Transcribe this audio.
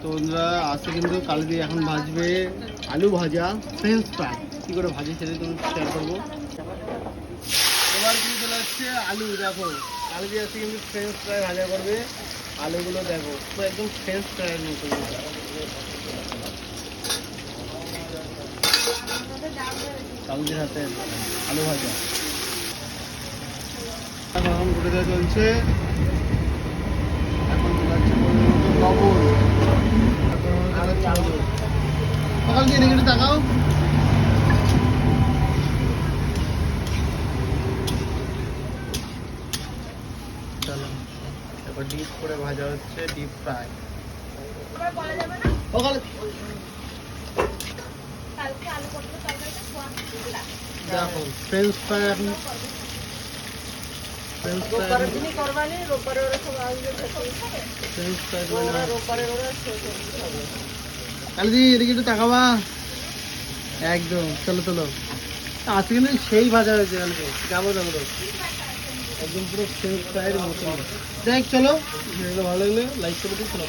তো বন্ধুরা আজকে কিন্তু কালদি এখন ভাজবে আলু ভাজা ফ্রেঞ্চ ফ্রাই। কী করে ভাজি সেটা তুমি শেয়ার করবো। এবার কিন্তু চলে যাচ্ছে আলু। দেখো কালদি আজকে কিন্তু ফ্রেঞ্চ ফ্রাই ভাজা করবে। আলুগুলো দেখো পুরো একদম ফ্রেঞ্চ ফ্রাইয়ের মতো। কালদির হাতে আলু ভাজা এখন ঘুরে দেওয়া চলছে। এখন লবণ সকাল দিয়ে এদিকে তাকাও। চলো এবার ডিপ করে ভাজা হচ্ছে, ডিপ ফ্রাই। সকালে দেখো ফ্রেঞ্চ ফ্রাই এখন ফ্রেঞ্চ ফ্রাই কালদি এদিকে একটু তাকাবা একদম। চলো চলো আজকে কিন্তু সেই ভাজা হয়েছে কালকে। যাবো যাবো একদম পুরো ফ্রেঞ্চ ফ্রাইয়ের মতো। দেখ চলো, ভালো লাগলে লাইক করে দিই। চলো।